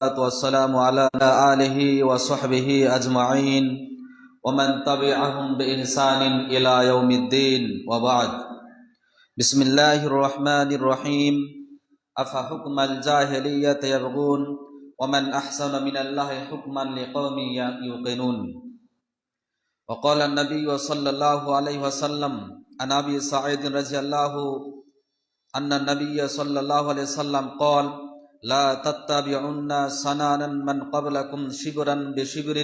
والسلام على آله وصحبه أجمعين ومن تبعهم بإحسان إلى يوم الدين وبعد بسم الله الرحمن الرحيم أفحكم الجاهلية يبغون ومن أحسن من الله حكما لقوم يوقنون وقال النبي صلى الله عليه وسلم عن أبي سعيد رضي الله أن النبي صلى الله عليه وسلم قال لا تتبعن سنانا من قبلكم شبرا بشبر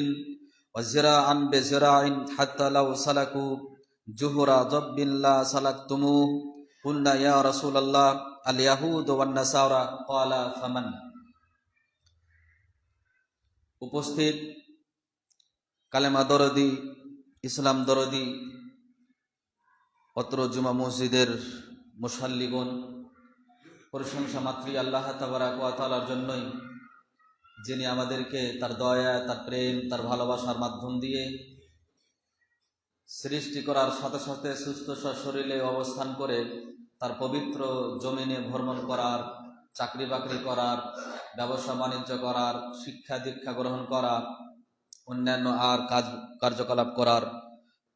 وزراعا بزراع حتى لو سلكوا جهر ضب لا سلكتموه قلنا يا رسول الله اليهود والنصارى قال فمن। উপস্থিত কালেমা দরদি ইসলাম দরদি অত্র জুমা মসজিদের মুসাল্লিগণ, প্রশংসা মাত্রই আল্লাহ তাবারাক ওয়া তাআলার জন্যই, যিনি আমাদেরকে তার দয়া, তার প্রেম, তার ভালোবাসার মাধ্যম দিয়ে সৃষ্টি করার সাথে সাথে সুস্থ শরীরে অবস্থান করে তার পবিত্র জমিনে ভ্রমণ করার, চাকরি বাকরি করার, ব্যবসা বাণিজ্য করার, শিক্ষা দীক্ষা গ্রহণ করার, অন্যান্য আর কার্যকলাপ করার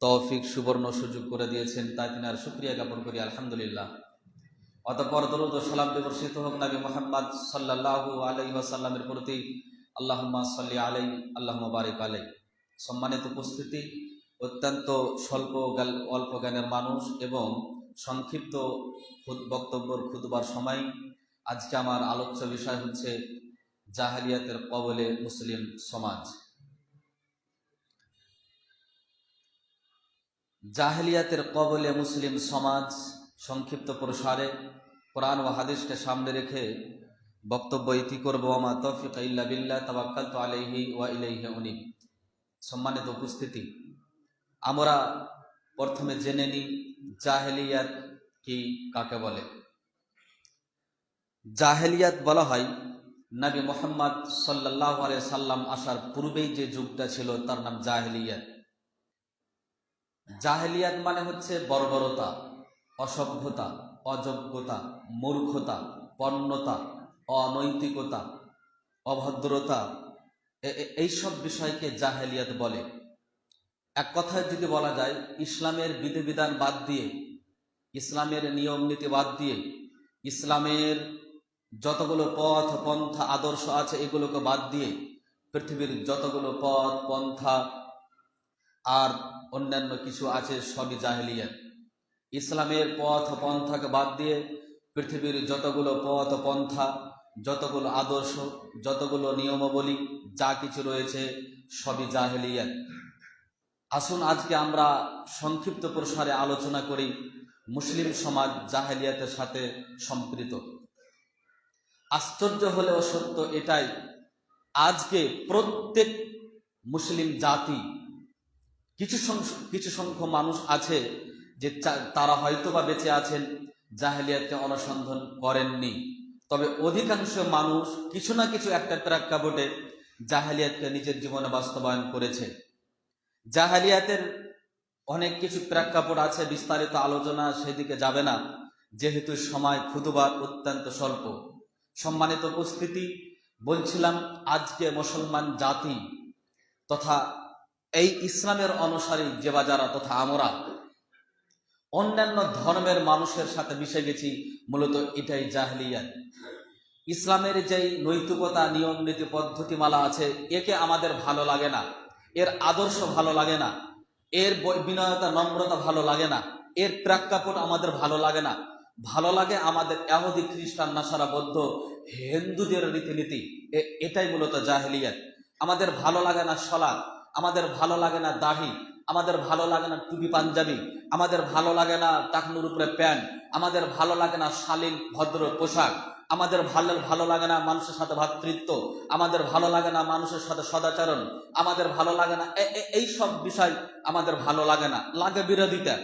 তৌফিক সুবর্ণ সুযোগ করে দিয়েছেন, তাই তিনি আর শুকরিয়া জ্ঞাপন করি আলহামদুলিল্লাহ। অতঃপর দরুদ ও সালাম বর্ষিত হোক নবী মুহাম্মদ সাল্লাল্লাহু আলাইহি ওয়াসাল্লামের প্রতি, আল্লাহুম্মা সাল্লি আলাইহি আল্লাহুম্মা বারিক আলাইহি। সম্মানিত উপস্থিতি, অত্যন্ত অল্প জ্ঞানের মানুষ এবং সংক্ষিপ্ত বক্তব্যের খুতবার সময় আজকে আমার আলোচ্য বিষয় হচ্ছে জাহেলিয়াতের কবলে মুসলিম সমাজ। জাহেলিয়াতের কবলে মুসলিম সমাজ সংক্ষিপ্ত প্রসারে কোরআন ও হাদিসকে সামনে রেখে বক্তব্য ইতি করব। ওয়া তৌফিক ইল্লা বিল্লাহ তাওয়াক্কালতু আলাইহি ওয়া ইলাইহি উনীব। সম্মানিত উপস্থিতি, আমরা প্রথমে জেনে নিই জাহেলিয়াত কি, কাকে বলে। জাহেলিয়াত বলা হয় নবী মুহাম্মদ সাল্লাল্লাহু আলাইহি সাল্লাম আসার পূর্বেই যে যুগটা ছিল তার নাম জাহেলিয়াত। জাহেলিয়াত মানে হচ্ছে বর্বরতা, অসভ্যতা, অযোগ্যতা, মূর্খতা, পণ্যতা, অনৈতিকতা, অভদ্রতা, এইসব বিষয়কে জাহেলিয়াত বলে। এক কথায় যদি বলা যায়, ইসলামের বিধিবিধান বাদ দিয়ে, ইসলামের নিয়ম নীতি বাদ দিয়ে, ইসলামের যতগুলো পথ পন্থা আদর্শ আছে এগুলোকে বাদ দিয়ে পৃথিবীর যতগুলো পথ পন্থা আর অন্যান্য কিছু আছে সবই জাহেলিয়াত। ইসলামের পথ পন্থাকে বাদ দিয়ে পৃথিবীর যতগুলো পথ পন্থা, যতগুলো আদর্শ, যতগুলো নিয়মাবলী যা কিছু রয়েছে সবই জাহেলিয়াত। আসুন আজকে আমরা সংক্ষিপ্ত প্রসারে আলোচনা করি মুসলিম সমাজ জাহেলিয়াতের সাথে সম্পৃক্ত। আশ্চর্য হলেও সত্য এটাই, আজকে প্রত্যেক মুসলিম জাতি কিছু সংখ্যক মানুষ আছে যে তারা হয়তোবা বেঁচে আছেন, জাহেলিয়াতকে অনুসন্ধান করেননি, তবে অধিকাংশ মানুষ কিছু না কিছু একটা প্রেক্ষাপটে জাহেলিয়াতকে নিজের জীবনে বাস্তবায়ন করেছে। জাহেলিয়াতের অনেক কিছু প্রেক্ষাপট আছে, বিস্তারিত আলোচনা সেদিকে যাবে না যেহেতু সময় খুতবার অত্যন্ত স্বল্প। সম্মানিত উপস্থিতি, বলছিলাম আজকে মুসলমান জাতি তথা এই ইসলামের অনুসারী যে যারা তথা আমরা অন্যান্য ধর্মের মানুষের সাথে মিশে গেছি, মূলত এটাই জাহেলিয়াত। ইসলামের যেই নৈতিকতা, নিয়ম নীতি, পদ্ধতিমালা আছে একে আমাদের ভালো লাগে না, এর আদর্শ ভালো লাগে না, এর বিনয়তা নম্রতা ভালো লাগে না, এর প্রেক্ষাপট আমাদের ভালো লাগে না। ভালো লাগে আমাদের ইহুদি খ্রিস্টান নাসারা বৌদ্ধ হিন্দুদের রীতিনীতি, এটাই মূলত জাহেলিয়াত। আমাদের ভালো লাগে না সালাত, আমাদের ভালো লাগে না দাড়ি, আমাদের ভালো লাগে না টুপি পাঞ্জাবি, আমাদের ভালো লাগে না টাকনুর উপরে প্যান্ট, আমাদের ভালো লাগে না শালীন ভদ্র পোশাক, আমাদের ভালো লাগে না মানুষের সাথে ভ্রাতৃত্ব, আমাদের ভালো লাগে না মানুষের সাথে সদাচরণ, আমাদের ভালো লাগে না এই সব বিষয় আমাদের ভালো লাগে না। লাগে বিরোধিতা,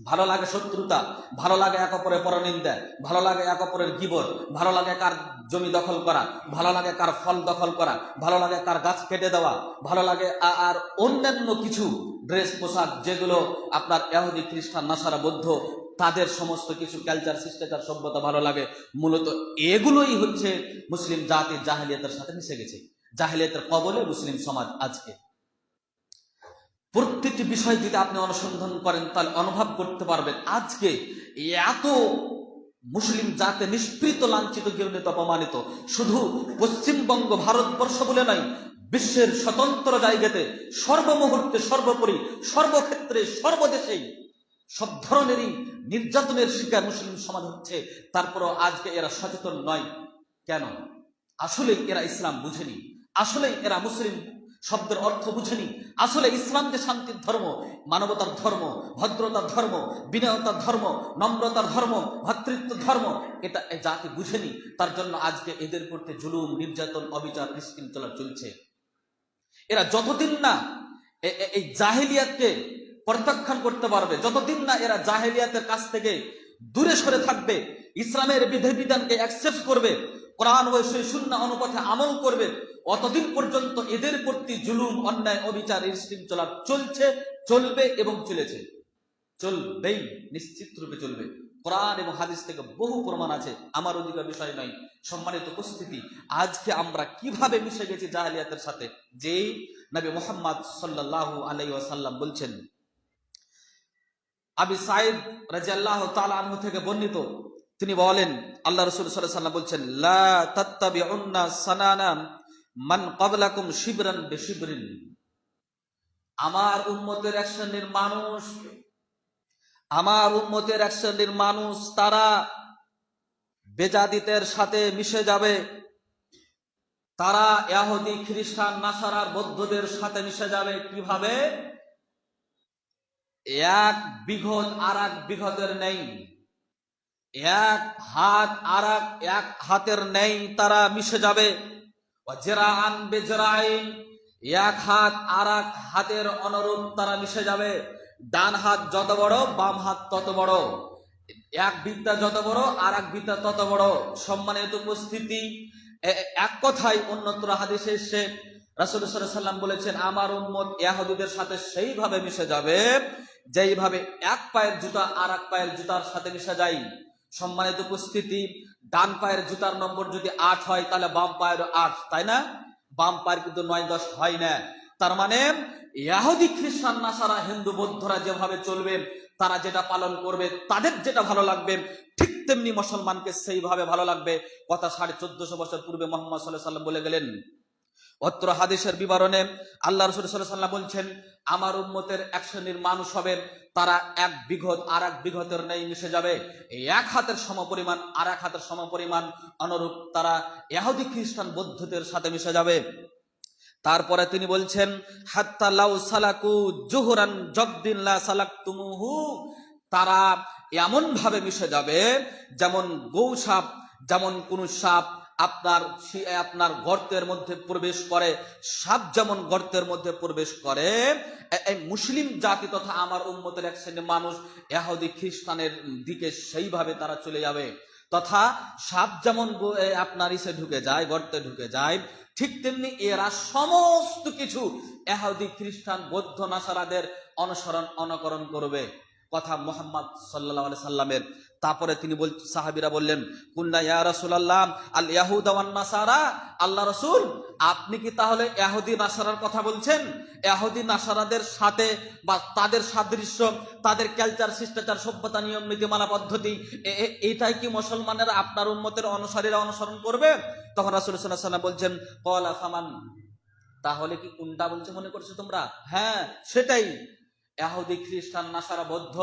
ভালো লাগে শত্রুতা, ভালো লাগে এক অপরের পরনিন্দা, ভালো লাগে এক অপরের গীবত, ভালো লাগে কার জমি দখল করা, ভালো লাগে কার ফল দখল করা, ভালো লাগে কার গাছ কেটে দেওয়া, ভালো লাগে আর অন্যান্য কিছু ড্রেস পোশাক যেগুলো আপনার ইহুদি খ্রিস্টান নাসারা বৌদ্ধ তাদের সমস্ত কিছু কালচার, শিষ্টাচার, সভ্যতা ভালো লাগে। মূলত এগুলোই হচ্ছে মুসলিম জাতির জাহেলিয়াতের সাথে মিশে গেছে। জাহেলিয়াতের কবলে মুসলিম সমাজ আজকে। প্রত্যেকটি বিষয় যদি আপনি অনুসন্ধান করেন তাহলে অনুভব করতে পারবেন আজকে এত মুসলিম জাতি নিষ্পৃত, লাঞ্ছিত, ঘৃণিত, অপমানিত শুধু পশ্চিমবঙ্গ, ভারতবর্ষ বলে নয়, বিশ্বের স্বতন্ত্র জায়গাতে সর্বমুহূর্তে, সর্বোপরি, সর্বক্ষেত্রে, সর্বদেশেই সব ধরনেরই নির্যাতনের শিকার মুসলিম সমাজ হচ্ছে। তারপরও আজকে এরা সচেতন নয় কেন? আসলেই এরা ইসলাম বুঝেনি, আসলেই এরা মুসলিম শব্দের অর্থ বুঝেনি। আসলে ইসলাম যে শান্তির ধর্ম, মানবতার ধর্ম, ভদ্রতার ধর্ম, বিনয়তার ধর্ম, নম্রতার ধর্ম, ভ্রাতৃত্ব ধর্ম, এটা এই জাতি বুঝেনি। তার জন্য আজকে এদের প্রতি জুলুম, নির্যাতন, অবিচার, নিষ্কৃঞ্চলা চলছে। এরা যতদিন না এই জাহেলিয়াতকে প্রত্যাখ্যান করতে পারবে, যতদিন না এরা জাহেলিয়াতের কাছ থেকে দূরে সরে থাকবে, ইসলামের বিধিবিধানকে অ্যাকসেপ্ট করবে, কোরআন ও সুন্নাহ অনুপাতে আমল করবে, অতদিন পর্যন্ত এদের প্রতি জুলুম, অন্যায়, অবিচার, শৃঙ্খলা চলছে, চলবে এবং চলেছে, চলবেই, নিশ্চিত রূপে চলবে। কোরআন এবং হাদিস থেকে বহু প্রমাণ আছে, আমার অধিকার বিষয় নয়। সম্মানিত উপস্থিতি, আজকে আমরা কিভাবে মিশে গেছি জাহেলিয়াতের সাথে, যে নবী মুহাম্মদ সাল্লাল্লাহু আলাইহি ওয়াসাল্লাম বলছেন, আবি সাঈদ রাদিয়াল্লাহু তাআলা আনহু থেকে বর্ণিত, তিনি বলেন, আল্লাহ রাসূল সাল্লাল্লাহু আলাইহি ওয়াসাল্লাম বলছেন, লা তাত্তাবিউন্না সানানা মান ক্বাবলাকুম শিবরান বিশিবরিন। আমার উম্মতের এক শ্রেণীর মানুষ, আমার উম্মতের এক শ্রেণীর মানুষ, তারা বেজাদিতের সাথে মিশে যাবে, তারা ইহুদি, খ্রিস্টান, নাসারার, বৌদ্ধদের সাথে মিশে যাবে। কিভাবে? এক বিঘত আর এক বিঘতের নেই, এক হাত আর এক হাতের নেই, তারা মিশে যাবে। ওয়াজরাআন বিজরাইন, এক হাত আর এক হাতের অনুরূপ তারা মিশে যাবে। ডান হাত যত বড়, বাম হাত তত বড়, এক বিদ্যা যত বড় আর এক বিদ্যা তত বড়। সম্মানিত উপস্থিতি, এক কথায় অন্যত্র হাদিসে এসে রাসূল সাল্লাল্লাহু আলাইহি ওয়াসাল্লাম বলেছেন, আমার উম্মত ইহুদিদের সাথে সেইভাবে মিশে যাবে যেইভাবে এক পায়ের জুতা আর এক পায়ের জুতার সাথে মিশে যায়। সম্মানিত উপস্থিতি, ডান পায়ের জুতার নম্বর যদি 8 হয় তাহলে বাম পায়ের 8, তাই না? বাম পায়ের কিন্তু 9-10 হয় না। তার মানে ইহুদি, খ্রিস্টান, নাসারা, হিন্দু, বৌদ্ধরা যেভাবে চলবে, তারা যেটা পালন করবে, তাদের যেটা ভালো লাগবে, ঠিক তেমনি মুসলমানকে সেইভাবে ভালো লাগবে। কথা 1450 বছর পূর্বে মুহাম্মদ সাল্লাল্লাহু আলাইহি ওয়াসাল্লাম বলে গেলেন। অত্র হাদিসের বিবরণে আল্লাহ রাসূল সাল্লাল্লাহু আলাইহি ওয়াসাল্লাম বলছেন, আমার উম্মতের এক শ্রেণীর মানুষ হবে, তারা এক বিঘত আর এক বিঘতের নেই মিশে যাবে। এই এক হাতের সমপরিমাণ আর এক হাতের সমপরিমাণ অনুরূপ তারা ইহুদি, খ্রিস্টান, বৌদ্ধদের সাথে মিশে যাবে। তারপরে তিনি বলছেন, হাত্তা লাউ সালাকু জুহরান জাবদিন লা সালাকতুমুহু, তারা এমন ভাবে মিশে যাবে যেমন গৌ সাপ, যেমন কোন সাপ আপনার গর্তের মধ্যে প্রবেশ করে, সাপ যেমন গর্তের মধ্যে প্রবেশ করে, এই মুসলিম জাতি তথা আমার উম্মতের এক শ্রেণীর মানুষ ইহুদি, খ্রিস্টানের দিকে সেইভাবে তারা চলে যাবে। তথা সাপ যেমন আপনার ইসে ঢুকে যায়, গর্তে ঢুকে যায়, ঠিক তেমনি এরা সমস্ত কিছু ইহুদি, খ্রিস্টান, বৌদ্ধ, নাসারাদের অনুকরণ করবে। কথা মুহাম্মদ সাল্লাল্লাহু আলাইহি সাল্লামের। তারপরে তিনি সাহাবীরা বললেন, কুন্না ইয়া রাসূলুল্লাহ আল ইয়াহুদা ওয়ান নাসারা, আল্লাহ রাসূল আপনি কি তাহলে ইহুদি, নাসারার কথা বলছেন? ইহুদি, নাসারাদের সাথে বা তাদের সাদৃশ্য, তাদের কালচার, শিষ্টাচার, সভ্যতা, নিয়ম, নীতিমালা, পদ্ধতি, এটাই কি মুসলমানেরা, আপনার উম্মতের অনুসারীরা অনুসরণ করবে? তখন রাসূল সাল্লাল্লাহু আলাইহি ওয়াসাল্লাম বলছেন, ক্বালা ফামান, তাহলে কি কোনটা বলছে মনে করছো তোমরা? হ্যাঁ, সেটাই। ইহুদি, খ্রিস্টান, নাসারা, বৌদ্ধ,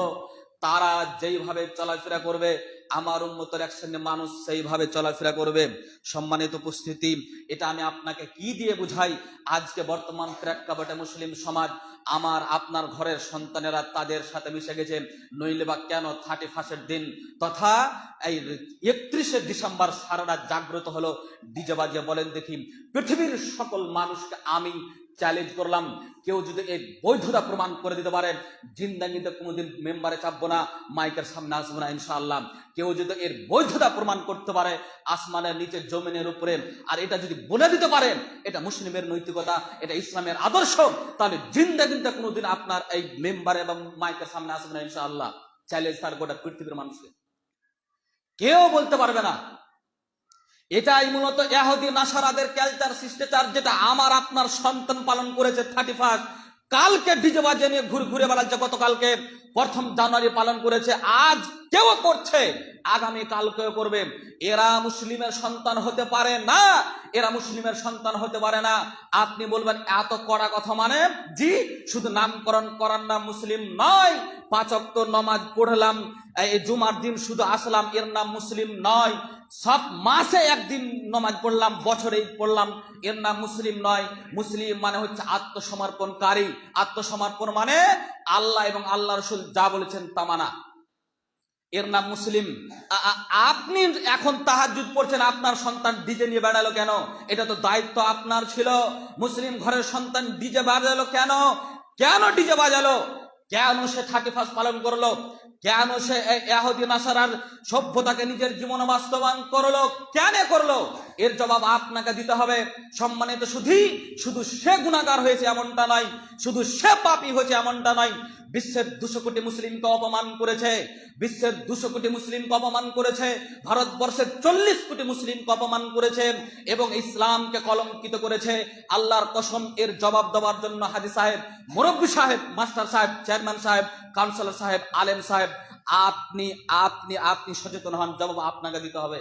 তারা যেইভাবে চলাফেরা করবে, আমার উম্মতের এক শ্রেণীর মানুষ সেইভাবে চলাফেরা করবে। সম্মানিত উপস্থিতি, এটা আমি আপনাকে কি দিয়ে বুঝাই? আজকে বর্তমান প্রেক্ষাপটে মুসলিম সমাজ, আমার আপনার ঘরের সন্তানেরা তাদের সাথে মিশে গেছে। নইলে বা কেন 31 দিন তথা এই 31শে ডিসেম্বর সারা রাত জাগ্রত হলো ডিজে বাজিয়ে? বলেন দেখি, পৃথিবীর সকল মানুষকে আমি চ্যালেঞ্জ করলাম, কেউ যদি এই বৈধতা প্রমাণ করে দিতে পারে, জিন্দাগিতে কোনোদিন মেম্বারে চাপবো না, মাইকের সামনে আসবো না ইনশাআল্লাহ। কেউ যদি এর বৈধতা প্রমাণ করতে পারে আসমানের নিচে, জমিনের উপরে, আর এটা যদি বলে দিতে পারেন এটা মুসলিমের নৈতিকতা, এটা ইসলামের আদর্শ, তাহলে জিন্দাগিতে কোনোদিন আপনার এই মেম্বারে এবং মাইকের সামনে আসবে না ইনশাআল্লাহ। চ্যালেঞ্জ তার গোটা পৃথিবীর মানুষকে, কেউ বলতে পারবে না। এটাই মূলত ইহুদি নাসারাদের কালচার শিষ্টাচার, যেটা আমার আপনার সন্তান পালন করেছে 31, কালকে ডিজে বাজে নিয়ে ঘুরে বেড়াচ্ছে, গতকালকে 1 জানুয়ারি পালন করেছে, আজ কেউ করছে, আগামী কালকেও করবে। এরা মুসলিমের সন্তান হতে পারে না, এরা মুসলিমের সন্তান হতে পারে না। আপনি বলবেন এত কড়া কথা মানে? জি, শুধু নামকরণ করার নাম মুসলিম নয়, 5 ওয়াক্ত নামাজ পড়লাম, এই জুমার দিন শুধু আসলাম, এর নাম মুসলিম নয়। সব মাসে একদিন নামাজ পড়লাম, বছরে ঈদ পড়লাম, এর নাম মুসলিম নয়। মুসলিম মানে হচ্ছে আত্মসমর্পণকারী। আত্মসমর্পণ মানে আল্লাহ এবং আল্লাহ রাসূল যা বলেছেন তা মানা, এর নাম মুসলিম। আপনি এখন তাহাজ্জুদ পড়ছেন, আপনার সন্তান ডিজে নিয়ে বেড়ালো কেন? এটা তো দায়িত্ব আপনার ছিল। মুসলিম ঘরের সন্তান ডিজে বাজালো কেন? কেন ডিজে বাজালো? কেন সে 31 পালন করলো? কেন সে ইহুদি নাসারার সভ্যতাকে নিজের জীবনে বাস্তবায়ন করলো? কেন করলো? এর জবাব আপনাকে দিতে হবে। সম্মানিত শুধু সে গুনাহগার হয়েছে এমনটা নয়, শুধু সে পাপী হয়েছে এমনটা নয়, বিশ্বের 200 কোটি মুসলিমকে অপমান করেছে, বিশ্বের 200 কোটি মুসলিমকে অপমান করেছে, ভারতবর্ষের 40 কোটি মুসলিমকে অপমান করেছে এবং ইসলামকে কলঙ্কিত করেছে। আল্লাহর কসম, এর জবাব দেওয়ার জন্য হাজী সাহেব, মুরব্বী সাহেব, মাস্টার সাহেব, চেয়ারম্যান সাহেব, কাউন্সিলর সাহেব, আলেম সাহেব, আপনি আপনি আপনি সচেতন হন, জবাব আপনাকে দিতে হবে।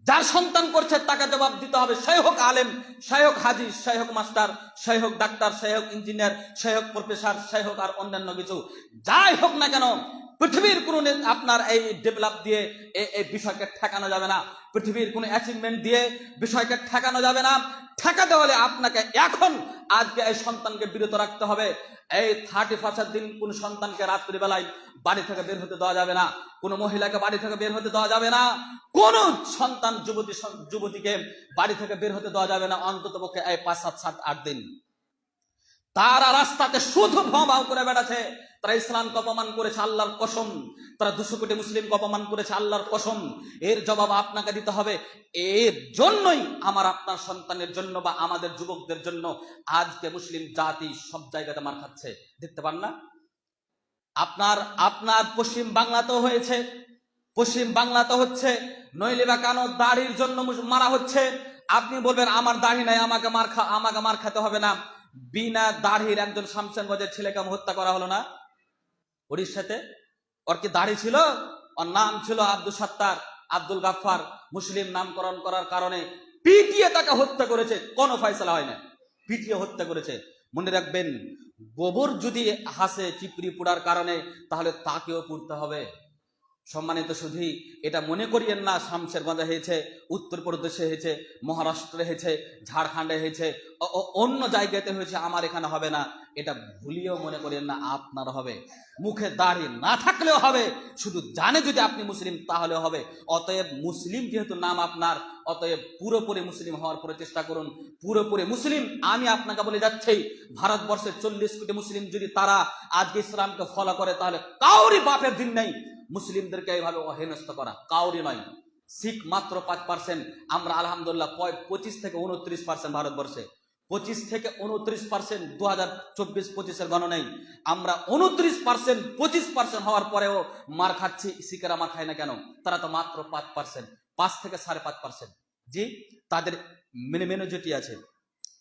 যার সন্তান করছে তাকে জবাব দিতে হবে, সে হোক আলেম, সে হোক হাজি, সে হোক মাস্টার, সে হোক ডাক্তার, সে হোক ইঞ্জিনিয়ার, সে হোক প্রফেসর, সে হোক আর অন্যান্য কিছু, যাই হোক না কেন, পৃথিবীর কোন আপনার এই ডেভেলপ দিয়ে এই বিষয়কে ঠেকানো যাবে না, পৃথিবীর কোন অ্যাচিভমেন্ট দিয়ে বিষয়কে ঠেকানো যাবে না। ঠেকাতে হলে আপনাকে এখন আজকে এই সন্তানকে বিরত রাখতে হবে। এই 31 দিন কোন সন্তানকে রাত্রিবেলায় বাড়ি থেকে বের হতে দেওয়া যাবে না, কোন মহিলাকে বাড়ি থেকে বের হতে দেওয়া যাবে না, কোন সন্তান যুবতীকে বাড়ি থেকে বের হতে দেওয়া যাবে না, অন্তত পক্ষে এই 5, 7, 7, 8 দিন। তারা রাস্তাতে শুধু ভাও করে বেড়াচ্ছে, তারা ইসলামকে অপমান করেছে আল্লাহর কসম, তারা 200 কোটি মুসলিমকে অপমান করেছে আল্লাহর কসম। এর জবাব আপনাকে দিতে হবে। এর জন্যই আমার আপনার সন্তানের জন্য বা আমাদের যুবকদের জন্য আজকে মুসলিম জাতি সব জায়গাতে মার খাচ্ছে, দেখতে পান না? আপনার পশ্চিম বাংলাতেও হয়েছে, পশ্চিম বাংলাতে হচ্ছে, নইলে বা কেন দাড়ির জন্য মারা হচ্ছে। আপনি বলবেন আমার দাড়ি নাই, আমাকে মার খেতে হবে না। বিনা দাড়ির একজন শামসেরগঞ্জের ছেলেকে হত্যা করা হলো না উড়িষ্যাতে? ওর কি দাড়ি ছিল? ওর নাম ছিল আব্দুল সত্তার, আব্দুল গাফফার। মুসলিম নামকরণ করার কারণে পিটিয়ে তাকে হত্যা করেছে, কোনো ফয়সালা হয় না, পিটিয়ে হত্যা করেছে। মনে রাখবেন, গোবর যদি হাসে চিপড়ি পোড়ার কারণে, তাহলে তাকেও পুড়তে হবে। সম্মানিত শুধু এটা মনে করিয়েন না শামসেরগঞ্জে হয়েছে, উত্তরপ্রদেশে হয়েছে, মহারাষ্ট্রে হয়েছে, ঝাড়খণ্ডে হয়েছে, অন্য জায়গাতে হয়েছে, আমার এখানে হবে না, এটা ভুলিয়েও মনে করিয়েন না আপনার হবে। মুখে দাড়ি না থাকলেও হবে, শুধু জানে যদি আপনি মুসলিম তাহলে হবে। অতএব মুসলিম যেহেতু নাম আপনার, অতএব পুরোপুরি মুসলিম হওয়ার প্রচেষ্টা করুন, পুরোপুরি মুসলিম। আমি আপনাকে বলে যাচ্ছি, ভারতবর্ষের 40 কোটি মুসলিম যদি তারা আজকে ইসলামকে ফলো করে, তাহলে কাউরি বাপের দিন নেই মুসলিমদেরকে এইভাবে অহেনস্থ করা, কাউরি নয়। শিখ মাত্র 5%, আমরা আলহামদুলিল্লাহ 25 থেকে 29% ভারতবর্ষে, 25 থেকে 29%, 2024-25 গণনায় আমরা 29%, 25% হওয়ার পরেও মার খাচ্ছি। শিখেরা মার খায় না কেন? তারা তো মাত্র 5%, 5 থেকে 5.5%। জি, তাদের মেনোরিটি আছে,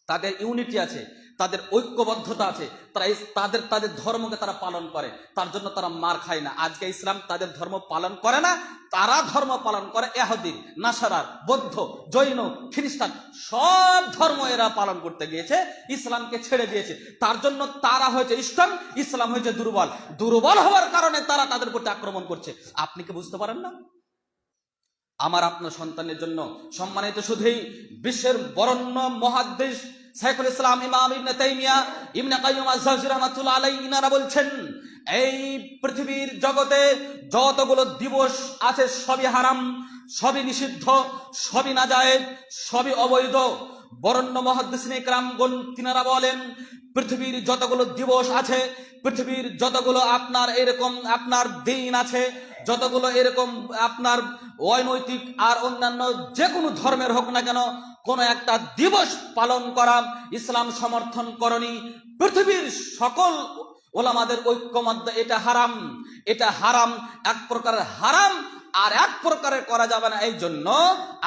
তাদের ইউনিটি আছে, তাদের ঐক্যবদ্ধতা আছে, তারা তাদের ধর্মকে তারা পালন করে, তার জন্য তারা মার খায় না। আজকে ইসলাম তাদের ধর্ম পালন করে না, তারা ধর্ম পালন করে ইহুদি, নাসারার, বৌদ্ধ, জৈন, খ্রিস্টান, সব ধর্ম এরা পালন করতে গিয়েছে, ইসলামকে ছেড়ে দিয়েছে। তার জন্য তারা হয়েছে ইসলাম, ইসলাম হয়েছে দুর্বল হওয়ার কারণে তারা তাদের প্রতি আক্রমণ করছে। আপনি কি বুঝতে পারেন না? আমার আপনার সন্তানের জন্য সম্মানিত শুধুই বিশ্বের বরেণ্য মুহাদ্দিস শাইখুল ইসলাম ইমাম ইবনে তাইমিয়া ইবনে কাইয়্যিম আয-যাওজির রাহমাতুল্লাহ আলাইহি ইনারা বলছেন, এই পৃথিবীর জগতে যতগুলো দিবস আছে সবই হারাম, সবই নিষিদ্ধ, সবই নাজায়েজ, সবই অবৈধ। বরেণ্য মুহাদ্দিসিনে ইকরামগণ তিনারা বলেন, পৃথিবীর যতগুলো দিবস আছে, পৃথিবীর যতগুলো আপনার এরকম আপনার দিন আছে, যতগুলো এরকম আপনার অনৈতিক আর অন্যান্য যে কোনো ধর্মের হোক না কেন, কোন একটা দিবস পালন করা ইসলাম সমর্থন করেনি। পৃথিবীর সকল ওলামাদের ঐক্যমত্য, এটা হারাম, এটা হারাম, এক প্রকারের হারাম, আর এক প্রকারের করা যাবে না। এই জন্য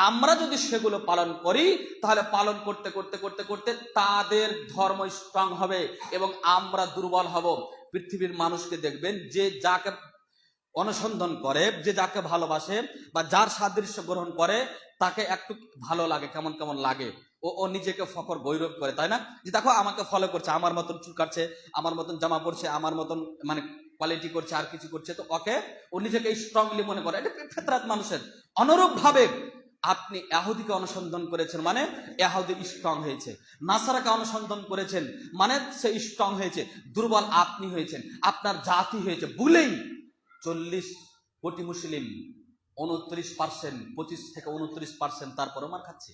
আমরা যদি সেগুলো পালন করি, তাহলে পালন করতে করতে করতে করতে তাদের ধর্ম স্ট্রং হবে এবং আমরা দুর্বল হব। পৃথিবীর মানুষকে দেখবেন, যে যাকে অনুসন্ধান করে, যে যাকে ভালোবাসে বা যার সাদৃশ্য গ্রহণ করে, তাকে একটু ভালো লাগে, কেমন কেমন লাগে, ও নিজেকে ফখর গৌরব করে, তাই না? যে দেখো আমাকে ফলো করছে, আমার মতন চুল কাটছে, আমার মতন জামা পরছে, আমার মতন মানে কোয়ালিটি করছে, আর কিছু করছে, তো ওকে ও নিজেকে স্ট্রংলি মনে করে। এটা ফিতরাত মানুষের। অনুরূপ ভাবে আপনি ইহুদিকে অনুসন্ধান করেছেন মানে ইহুদি স্ট্রং হয়েছে, নাসারাকে অনুসন্ধান করেছেন মানে সে স্ট্রং হয়েছে, দুর্বল আপনি হয়েছেন, আপনার জাতি হয়েছে। বলেই 40 কোটি মুসলিম 29%, 25 থেকে 29% তারপরও মার খাচ্ছে।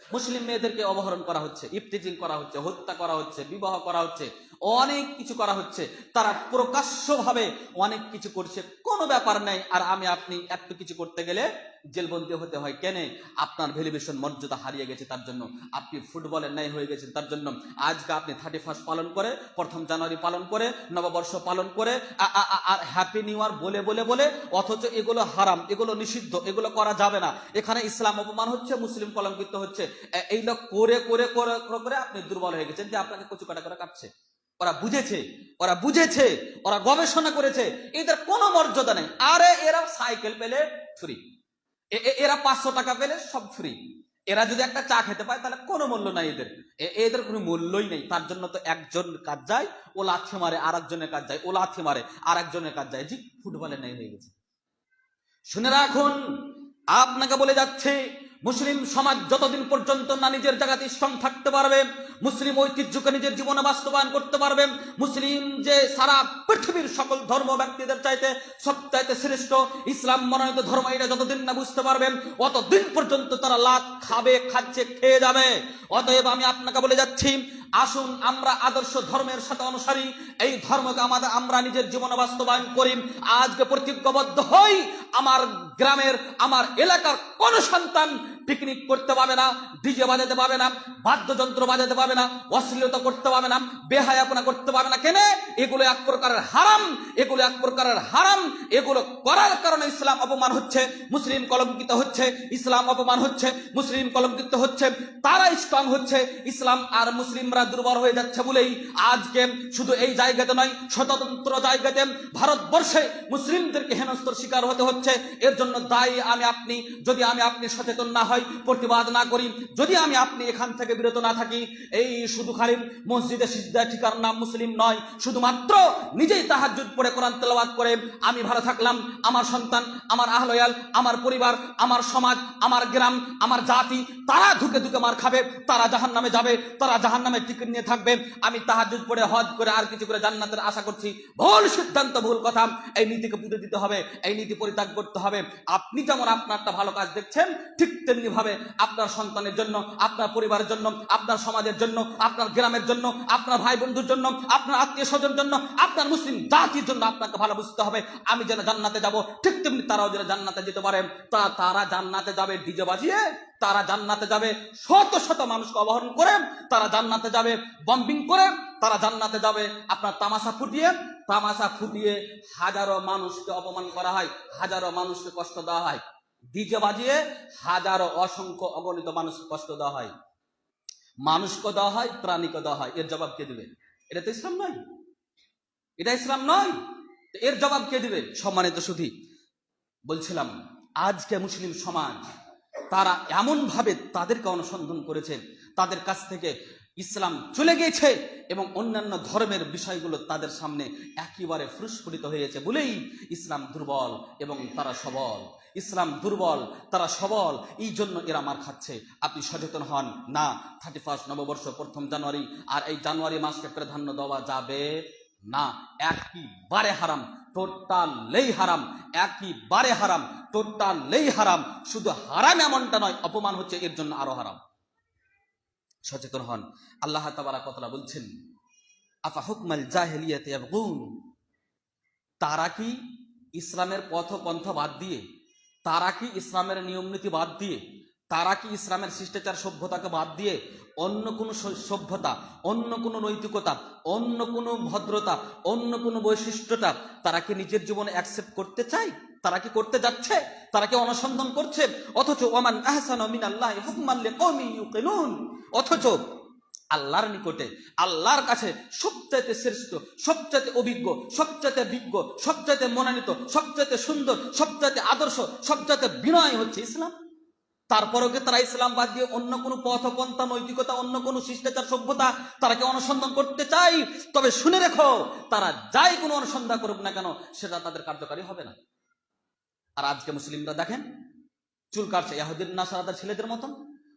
মুসলিম মেয়েদেরকে অপহরণ করা হচ্ছে, ইফতিজিং করা হচ্ছে, হত্যা করা হচ্ছে, বিবাহ করা হচ্ছে, অনেক কিছু করা হচ্ছে। তারা প্রকাশ্যভাবে অনেক কিছু করছে, কোনো ব্যাপার নাই। আর আমি আপনি এত কিছু করতে গেলে জেলবন্দি হতে হয় কেন? আপনার ভ্যালুয়েশন, মর্যাদা হারিয়ে গেছে তার জন্য, আপনি ফুটবলের ন্যায় হয়ে গেছেন তার জন্য। আজকে আপনি 31 পালন করে, 1 জানুয়ারি পালন করে, নববর্ষ পালন করে, আর হ্যাপি নিউ ইয়ার বলে বলে বলে, অথচ এগুলো হারাম, এগুলো নিষিদ্ধ, এগুলো করা যাবে না। এখানে ইসলাম অপমান হচ্ছে, মুসলিম কলঙ্কিত হচ্ছে। এইগুলো করে করে করে করে আপনি দুর্বল হয়ে গেছেন, যে আপনাকে কচু কাটা করে কাটছে। ওরা বুঝেছে, ওরা বুঝেছে, ওরা গবেষণা করেছে, এদের কোনো মর্যাদা নেই। আরে এরা সাইকেল পেলে ফ্রি, এরা 500 টাকা পেলে সব ফ্রি। এরা যদি একটা চা খেতে পায় তাহলে কোনো মূল্য নাই এদের, এদের কোনো মূল্যই নেই। তার জন্য তো একজন কাজ যায় ও লাথি মারে, আর একজনের কাজ যায় ও লাথি মারে, আর একজনের কাজ যায়। জি, ফুটবলের ন্যায় হয়ে গেছে। শুনে রাখুন, আপনাকে বলে যাচ্ছে, মুসলিম সমাজ যতদিন পর্যন্ত না নিজের জায়গাতে স্ট্রং থাকতে পারবে, মুসলিম ঐতিহ্যকে নিজের জীবনে বাস্তবায়ন করতে পারবে, মুসলিম যে সারা পৃথিবীর সকল ধর্ম ব্যক্তিদের চাইতে সবচাইতে শ্রেষ্ঠ ইসলাম মনোনীত ধর্ম, এটা যতদিন না বুঝতে পারবেন, অতদিন পর্যন্ত তারা লাত খাবে, খাচ্ছে, খেয়ে যাবে। অতএব আমি আপনাকে বলে যাচ্ছি, আসুন আমরা আদর্শ ধর্মের সাথে অনুসারী, এই ধর্মকে আমরা নিজের জীবনে বাস্তবায়ন করি। আজকে প্রতিজ্ঞাবদ্ধ হই, আমার গ্রামের, আমার এলাকার কোন সন্তান পিকনিক করতে পাবে না, ডিজে বাজাতে পাবে না, বাদ্যযন্ত্র বাজাতে পাবে না, অশ্লীলতা করতে পাবে না, বেহায়াপনা করতে পাবে না। কেন? এগুলো এক প্রকারের হারাম, এগুলো এক প্রকারের হারাম। এগুলো করার কারণে ইসলাম অপমান হচ্ছে, মুসলিম কলঙ্কিত হচ্ছে, ইসলাম অপমান হচ্ছে, মুসলিম কলঙ্কিত হচ্ছে, তারা স্ট্রং হচ্ছে, ইসলাম আর মুসলিমরা দুর্বল হয়ে যাচ্ছে বলেই আজকে শুধু এই জায়গাতে নয়, স্বতন্ত্র জায়গাতে ভারতবর্ষে মুসলিমদেরকে হেনস্থার শিকার হতে হচ্ছে। এর জন্য দায়ী আমি আপনি। যদি আমি আপনি সচেতন না হই, প্রতিবাদ না করি, যদি আমি আপনি এখান থেকে বিরত না থাকি, এই শুধু খালি মসজিদে সিজদা ঠিকার নাম মুসলিম নয়, শুধুমাত্র নিজেই তাহাজ্জুদ পড়ে কোরআন তেলাওয়াত করে আমি ভালো থাকলাম, আমার সন্তান, আমার আহলয়াল, আমার পরিবার, আমার সমাজ, আমার গ্রাম, আমার জাতি, তারা ধুকে ধুকে মার খাবে, তারা জাহান্নামে যাবে, তারা জাহান্নামে টিকিট নিয়ে থাকবে, আমি তাহাজ্জুদ পড়ে হজ করে আর কিছু করে জান্নাতের আশা করছি। ভুল সিদ্ধান্ত, ভুল কথা। এই নীতিকে পুঁতে দিতে হবে, এই নীতি পরিত্যাগ করতে হবে। আপনি যেমন আপনারটা ভালো কাজ দেখছেন, ঠিক তেমনি ভাবে আপনার সন্তানের জন্য, আপনার পরিবারের জন্য, আপনার সমাজের জন্য, আপনার গ্রামের জন্য, আপনার ভাই বন্ধুর জন্য, আপনার আত্মীয় স্বজনের জন্য, আপনার মুসলিম জাতির জন্য আপনাকে ভালো বুঝতে হবে। আমি যেন জান্নাতে যাব, ঠিক তেমনি তারাও যেন জান্নাতে যেতে পারে। তারা জান্নাতে যাবে ডিজে বাজিয়ে, তারা জান্নাতে যাবে শত শত মানুষকে অপহরণ করে, তারা জান্নাতে যাবে বম্বিং করে, তারা জান্নাতে যাবে আপনার তামাশা ফুটিয়ে হাজারো মানুষকে অপমান করা হয়, হাজারো মানুষকে কষ্ট দেওয়া হয়, ডিজে বাজিয়ে হাজারো অসংখ্য অগণিত মানুষকে কষ্ট দেওয়া হয়, মানুষকে দেওয়া হয়, প্রাণীকে দেওয়া হয়। এর জবাব কে দিবে? এটা তো ইসলাম নয়, এটা ইসলাম নয়। এর জবাব কে দিবে? সম্মানিত সুধী, বলছিলাম আজকে মুসলিম সমাজ তারা এমন ভাবে তাদেরকে অনুসন্ধান করেছে, তাদের কাছ থেকে ইসলাম চলে গিয়েছে এবং অন্যান্য ধর্মের বিষয়গুলো তাদের সামনে একেবারে প্রস্ফুটিত হয়েছে বলেই ইসলাম দুর্বল এবং তারা সবল। ইসলাম দুর্বল, তারা সবল, এই জন্য এরা মার খাচ্ছে। আপনি সচেতন হন না। 31 নববর্ষ, 1 জানুয়ারি, আর এই জানুয়ারি মাসকে প্রাধান্য দেওয়া যাবে না। একেবারে হারাম, টোটালেই হারাম, একেবারে হারাম, টোটালেই হারাম। শুধু হারাম এমনটা নয়, অপমান হচ্ছে, এর জন্য আরো হারাম। সচেতন হন। আল্লাহ তাবারাক ওয়া তাআলা বলছেন, আফা হুকমাল জাহিলিয়াতি ইয়াবগুন, তারা কি ইসলামের পথ পন্থা বাদ দিয়ে, তারা কি ইসলামের নিয়ম নীতি বাদ দিয়ে তারা কি ইসলামের শিষ্টাচার সভ্যতাকে বাদ দিয়ে অন্য কোনো সভ্যতা, অন্য কোনো নৈতিকতা, অন্য কোনো ভদ্রতা, অন্য কোনো বৈশিষ্ট্যতা তারা কি নিজের জীবনে অ্যাকসেপ্ট করতে চায়? তারা কি করতে যাচ্ছে? তারা কি অনুসন্ধান করছে? অথচ ওমান আহসানু মিনাল্লাহি হুকমান লিকাওমিন ইউকিনুন, অথচ আল্লাহর নিকটে, আল্লাহর কাছে সবচাইতে শ্রেষ্ঠ, সবচাইতে অভিজ্ঞ, সবচাইতে বিজ্ঞ, সবচাইতে মনোনীত, সবচাইতে সুন্দর, সবচাইতে আদর্শ, সবচাইতে বিনয় হচ্ছে ইসলাম। তারপরেও কি তারা ইসলাম বাদ দিয়ে অন্য কোনো পথপন্থা, নৈতিকতা, অন্য কোনো শিষ্টাচার সভ্যতা তারা কি অনুসন্ধান করতে চায়? তবে শুনে রেখো, তারা যাই কোনো অনুসন্ধান করুক না কেন, সেটা তাদের কার্যকারী হবে না। আর আজকে মুসলিমরা দেখেন চুল কাটছে ইহুদির নাসারাদের ছেলেদের মতন,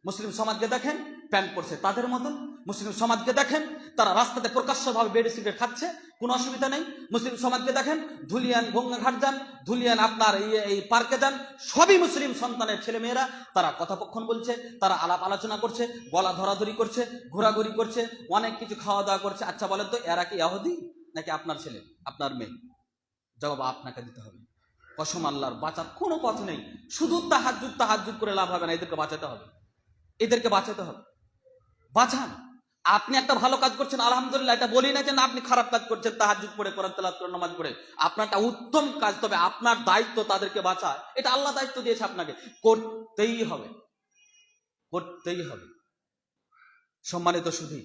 মুসলিম সমাজকে দেখেন প্যান্ট পরছে তাদের মতন, মুসলিম সমাজকে দেখেন তারা রাস্তাতে প্রকাশ্যভাবে বেডি সিগারেট খাচ্ছে, কোনো অসুবিধা নেই। মুসলিম সমাজকে দেখেন ধুলিয়ান গঙ্গাঘাট যান, ধুলিয়ান আপনার এই পার্কে যান, সবই মুসলিম সন্তানের ছেলে মেয়েরা তারা কথোপকথন বলছে, তারা আলাপ আলোচনা করছে, গলা ধরাধরি করছে, ঘোরাঘুরি করছে, অনেক কিছু খাওয়া দাওয়া করছে। আচ্ছা বলেন তো, এরা কি ইহুদি নাকি আপনার ছেলে, আপনার মেয়ে? জবাব আপনাকে দিতে হবে। কসম আল্লাহর, বাঁচার কোনো পথ নেই। শুধু তাহাজ্জুদ তাহাজ্জুদ করে লাভ হবে না, এদেরকে বাঁচাতে হবে, এদেরকে বাঁচাতে হবে। বাঁচান। আপনি একটা ভালো কাজ করছেন, আলহামদুলিল্লাহ, এটা বলি না যে না আপনি খারাপ কাজ করছেন, তাহাজ্জুদ পড়ে, কোরআন তেলাওয়াত করে, নামাজ পড়ে, আপনারটা উত্তম কাজ। তবে আপনার দায়িত্ব তাদেরকে বাঁচা, এটা আল্লাহ দায়িত্ব দিয়েছে আপনাকে, করতেই হবে, করতেই হবে। সম্মানিত সুধী,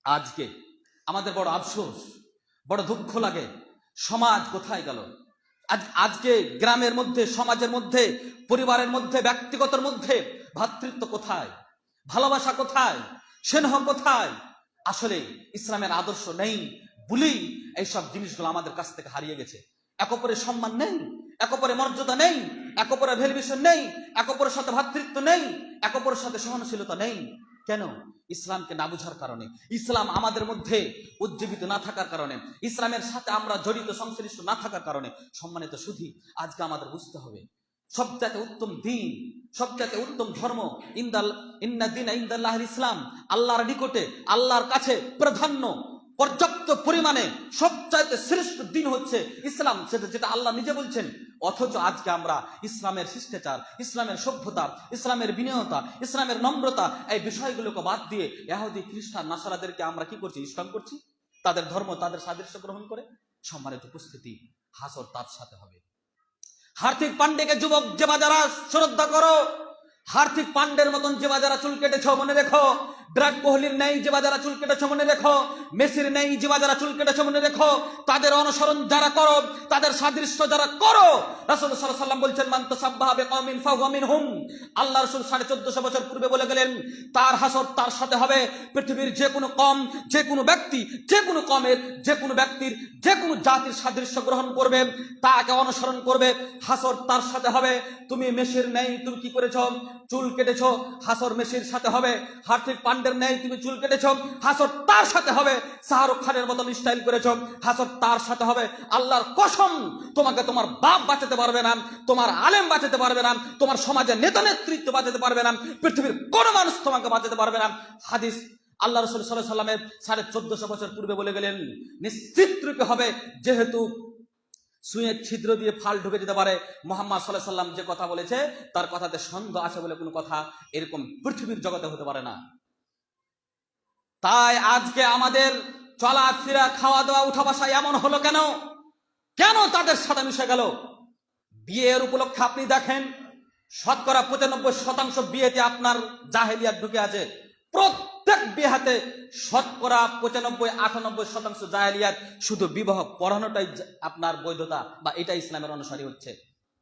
আজকে আমাদের বড় আফসোস, বড় দুঃখ লাগে, সমাজ কোথায় গেল? আজকে গ্রামের মধ্যে, সমাজের মধ্যে, পরিবারের মধ্যে, ব্যক্তিগতের মধ্যে ভ্রাতৃত্ব কোথায়? ভালোবাসা কোথায়? স্নেহ কোথায়? আসলে ইসলামের আদর্শ নেই বলেই এইসব জিনিসগুলো আমাদের কাছ থেকে হারিয়ে গেছে। এক অপরের সম্মান নেই, এক অপরের মর্যাদা নেই, এক অপরের ভ্যালুয়েশন নেই, এক অপরের সাথে ভ্রাতৃত্ব নেই, এক অপরের সাথে সহনশীলতা নেই। কেন? ইসলামকে না বুঝার কারণে, ইসলাম আমাদের মধ্যে উজ্জীবিত না থাকার কারণে, ইসলামের সাথে আমরা জড়িত সংশ্লিষ্ট না থাকার কারণে। সম্মানিত সুধী, আজকে আমাদের বুঝতে হবে সবচাইতে উত্তম দিন, সবচাইতে উত্তম ধর্ম ইন্না দীনা ইনদাল্লাহিল ইসলাম, আল্লাহর নিকটে, আল্লাহর কাছে প্রাধান্য পর্যাপ্ত পরিমাণে সবচাইতে শ্রেষ্ঠ দিন হচ্ছে ইসলাম, সেটা যেটা আল্লাহ নিজে বলছেন। অথচ আজকে আমরা ইসলামের শিষ্টাচার, ইসলামের সভ্যতা, ইসলামের বিনয়তা, ইসলামের নম্রতা, এই বিষয়গুলোকে বাদ দিয়ে ইহুদি, খ্রিস্টান, নাসারাদেরকে আমরা কি করছি? ইসলাম করছি, তাদের ধর্ম, তাদের সাদৃশ্য গ্রহণ করে। সম্মানিত উপস্থিতি, হাসর তার সাথে হবে। হার্দিক পান্ডেকে যুবক যে বাজারা শ্রদ্ধা করো, হার্দিক পান্ডের মতন যে বাজারা চুল কেটেছ মনে রেখো, বিরাট কোহলির নেই যে বাজারা চুল কেটেছ মনে রেখো, মেসির নেই যে বাজারা চুল কেটেছ মনে রেখো। তাদের অনুসরণ যারা করো, তাদের সাদৃশ্য যারা করো, রাসূল সাল্লাল্লাহু আলাইহি ওয়াসাল্লাম বলছেন মান তাসাব্বাহা বিকওমিন ফাহুয়া মিনহুম। আল্লাহ রাসূল 1450 বছর পূর্বে বলে গেলেন তার হাসর তার সাথে হবে। পৃথিবীর যে কোনো কম, যে কোনো ব্যক্তি, যে কোনো কমের, যে কোনো ব্যক্তির, যে কোনো জাতির সাদৃশ্য গ্রহণ করবে, তাকে অনুসরণ করবে, হাসর তার সাথে হবে। তুমি মেসির নেই, তুমি কি করেছ? চুল কেটেছ, হাসর মেসির সাথে হবে। হার্দিক পান্ডের নেই, তুমি চুল কেটেছ, হাসর তার সাথে হবে। শাহরুখ খানের মতন স্টাইল করেছ, হাসর তার সাথে হবে। আল্লাহর কসম, তোমাকে তোমার বাপ বাঁচাতে পারবে না, তোমার আলেম বাঁচাতে পারবে না, তোমার সমাজের নেতা নেতৃত্ব বাঁচাতে পারবে না, পৃথিবীর কোনো মানুষ তোমাকে বাঁচাতে পারবে না। হাদিস আল্লাহ রাসূল সাল্লাল্লাহু আলাইহি ওয়াসাল্লামের 1450 বছর পূর্বে বলে গেলেন নিশ্চিত রূপে হবে, যেহেতু সুঁয়ের ছিদ্র দিয়ে ফাল ঢুকে যেতে পারে। মুহাম্মদ সাল্লাল্লাহু আলাইহি ওয়াসাল্লাম যে কথা বলেছে তার কথাতে সন্দেহ আছে বলে কোনো কথা এরকম পৃথিবীর জগতে হতে পারে না। তাই আজকে আমাদের চলাফেরা, খাওয়া দাওয়া, উঠা বসা এমন হলো কেন? কেন তাদের সাথে মিশে গেল? বিয়ের উপলক্ষে আপনি দেখেন শতকরা 95% বিয়েতে আপনার জাহেলিয়াত ঢুকে আছে। প্রত্যেক বিয়েতে শতকরা 95-98% জাহেলিয়াত। শুধু বিবাহ পড়ানোটাই আপনার বৈধতা বা এটা ইসলামের অনুসারী হচ্ছে,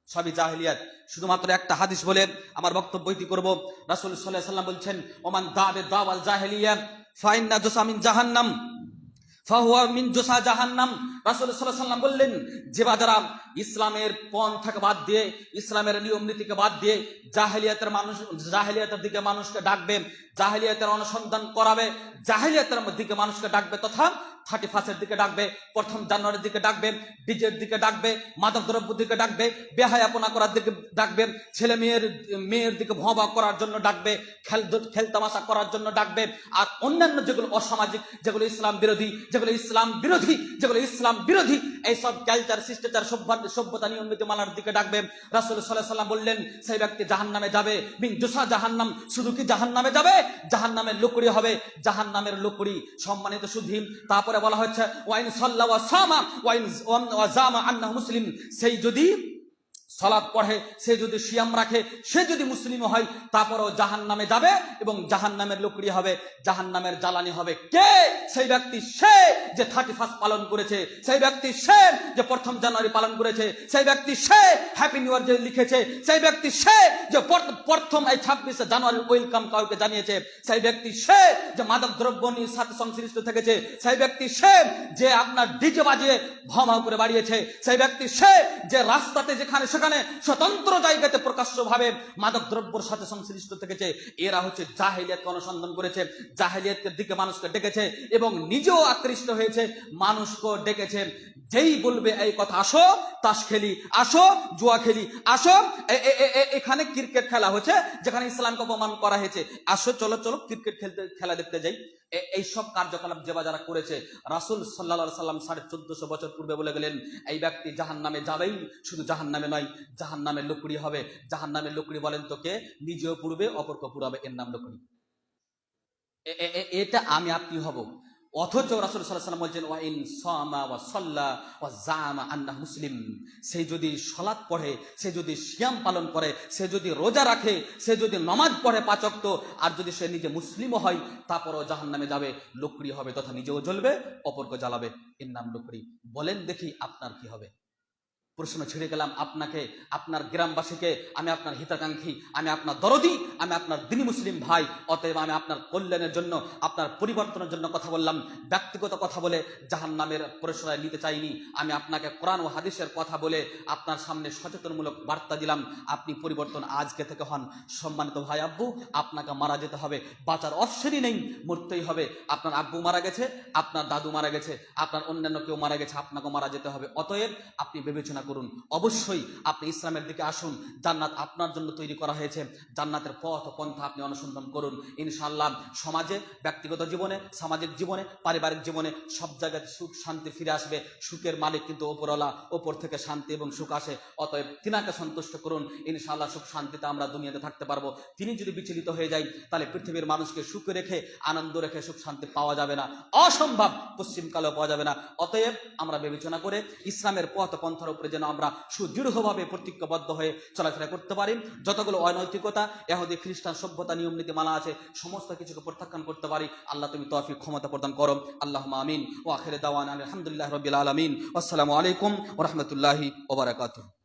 সবই জাহেলিয়াত। শুধুমাত্র একটা হাদিস বলে আমার বক্তব্য ইতি করব। রাসূল সাল্লাল্লাহু আলাইহি ওয়াসাল্লাম বলছেন ওমান দাবে দাওয়াল জাহেলিয়া ফাইন্না জুসামিন জাহান্নাম ফাহুয়া মিন জুসা জাহান্নাম। রাসূল সাল্লাল্লাহু আলাইহি ওয়াসাল্লাম বললেন, যে যারা ইসলামের পন্থাকে বাদ দিয়ে, ইসলামের নিয়ম নীতিকে বাদ দিয়ে জাহেলিয়াতের দিকে মানুষকে ডাকবে, জাহেলিয়াতের অনুসন্ধান করাবে, জাহেলিয়াতের দিকে মানুষকে ডাকবে, তথা 31 দিকে ডাকবে, 1 জানুয়ারির দিকে ডাকবে, ডিজের দিকে ডাকবে, মাদক দ্রব্যের দিকে ডাকবে, বেহায়াপনা করার দিকে ডাকবে, ছেলে মেয়ের দিকে ভবা করার জন্য ডাকবে, খেল তামাশা করার জন্য ডাকবে, আর অন্যান্য যেগুলো অসামাজিক, যেগুলো ইসলাম বিরোধী, ইসলাম বিরোধী এইসব কালচার, শিষ্টাচার, সভ্যতা, নিয়ম নীতি মানার দিকে ডাকবে। রাসূল সাল্লাল্লাহু আলাইহি ওয়াসাল্লাম বললেন, সেই ব্যক্তি জাহান্নামে যাবে, মিন জুসা জাহান্নাম, শুধু কি জাহান্নামে যাবে, জাহান্নামের লুকড়ি হবে, জাহান্নামের লুকড়ি। সম্মানিত সুধী, তারপরে বলা হচ্ছে ওয়াইন সাল্লা ওয়া সামা ওয়া জামা আন্নাহু মুসলিম, সেই যদি সালাত পড়ে, সে যদি সিয়াম রাখে, সে যদি মুসলিম হয়, তারপরও জাহান্নামে যাবে এবং জাহান্নামের লুকড়ি হবে, জাহান্নামের জ্বালানি হবে। কে? সেই ব্যক্তি সে যে 31 পালন করেছে, সেই ব্যক্তি সে যে 1 জানুয়ারি পালন করেছে, সেই ব্যক্তি সে হ্যাপি নিউ ইয়ার যে লিখেছে, সেই ব্যক্তি সে যে প্রথম এই 26 জানুয়ারি ওয়েলকাম কাউকে জানিয়েছে, সেই ব্যক্তি সে যে মাদক দ্রব্যের সাথে সংশ্লিষ্ট থেকেছে, সেই ব্যক্তি সে যে আপনার ডিজে বাজিয়ে ভমা করে বাড়িয়েছে, সেই ব্যক্তি সে যে রাস্তাতে যেখানে সেখানে স্বতন্ত্র জায়গাতে প্রকাশ্যভাবে মাদক দ্রব্যের সাথে সংশ্লিষ্ট থেকেছে। এরা হচ্ছে জাহেলিয়াতকে অনুসন্ধান করেছে, জাহেলিয়াতের দিকে মানুষকে ডেকেছে এবং নিজেও আকৃষ্ট হয়েছে, মানুষকে ডেকেছে। যেই বলবে এই কথা, আসো তাস খেলি, আসো জুয়া খেলি, আসো এখানে ক্রিকেট খেলা হচ্ছে যেখানে ইসলামকে অপমান করা হয়েছে, আসো চলো ক্রিকেট খেলা দেখতে যাই, এইসব কার্যকলাপ যারা করেছে, রাসূল সাল্লাল্লাহু আলাইহি সাল্লাম 1450 বছর পূর্বে বলে গেলেন, এই ব্যক্তি জাহান্নামে যাবেই, শুধু জাহান্নামে নয়, জাহান্নামের লুকড়ি হবে। জাহান্নামের লুকড়ি বলেন তো কে? নিজেও পুড়বে, অপরকে পুড়াবে, এর নাম লুকড়ি। এটা আমি আপনি হব। অথচ রাসূল সাল্লাল্লাহু আলাইহি ওয়াসাল্লাম বলছেন ওয়াইন সামা ওয়া সাল্লা ওয়া জামা আন্নাহু মুসলিম, সে যদি সালাত পড়ে, সে যদি সিয়াম পালন করে, সে যদি রোজা রাখে, সে যদি নামাজ পড়ে 5 ওয়াক্ত, আর যদি সে নিজে মুসলিমও হয়, তারপরও জাহান্নামে যাবে, লুকড়ি হবে, তথা নিজেও জ্বলবে, অপরকে জ্বালাবে, এর নাম লুকড়ি। বলেন দেখি আপনার কি হবে? প্রশ্ন ছেড়ে গেলাম আপনাকে, আপনার গ্রামবাসীকে। আমি আপনার হিতাকাঙ্ক্ষী, আমি আপনার দরদি, আমি আপনার দিনী মুসলিম ভাই। অতএব আমি আপনার কল্যাণের জন্য, আপনার পরিবর্তনের জন্য কথা বললাম, ব্যক্তিগত কথা বলে জাহান্নামের প্রশ্রয় নিতে চাইনি। আমি আপনাকে কোরআন ও হাদিসের কথা বলে আপনার সামনে সচেতনমূলক বার্তা দিলাম। আপনি পরিবর্তন আজকে থেকে হন। সম্মানিত ভাই আব্বু, আপনাকে মারা যেতে হবে, বাঁচার অপশনই নেই, মরতেই হবে। আপনার আব্বু মারা গেছে, আপনার দাদু মারা গেছে, আপনার অন্যান্য কেউ মারা গেছে, আপনাকে মারা যেতে হবে। অতএব আপনি বিবেচনা করুন, অবশ্যই আপনি ইসলামের দিকে আসুন। জান্নাত আপনার জন্য তৈরি করা হয়েছে, জান্নাতের পথ ও পন্থা আপনি অনুসন্ধান করুন। ইনশাআল্লাহ সমাজে, ব্যক্তিগত জীবনে, সামাজিক জীবনে, পারিবারিক জীবনে সব জায়গায় সুখ শান্তি ফিরে আসবে। সুখের মালিক কিন্তু ওপরওয়ালা, ওপর থেকে শান্তি এবং সুখ আসে। অতএব তিনাকে সন্তুষ্ট করুন, ইনশাআল্লাহ সুখ শান্তিতে আমরা দুনিয়াতে থাকতে পারবো। তিনি যদি বিচলিত হয়ে যায়, তাহলে পৃথিবীর মানুষকে সুখে রেখে, আনন্দ রেখে সুখ শান্তি পাওয়া যাবে না, অসম্ভব, পশ্চিমকালেও পাওয়া যাবে না। অতএব আমরা বিবেচনা করে ইসলামের পথ পন্থার উপরে যেন আমরা সুদৃঢ়ভাবে প্রতিজ্ঞাবদ্ধ হয়ে চলাফেরা করতে পারি। যতগুলো অনৈতিকতা, ইহুদি খ্রিস্টান সভ্যতা, নিয়ম নীতি মানা আছে, সমস্ত কিছুকে প্রত্যাখ্যান করতে পারি। আল্লাহ তুমি তৌফিক ক্ষমতা প্রদান করো। আল্লাহুম্মা আমিন। ওয়া আখিরু দাওয়ানা আলহামদুলিল্লাহি রাব্বিল আলামিন। আসসালামু আলাইকুম ওয়া রাহমাতুল্লাহি ওয়া বারাকাতুহু।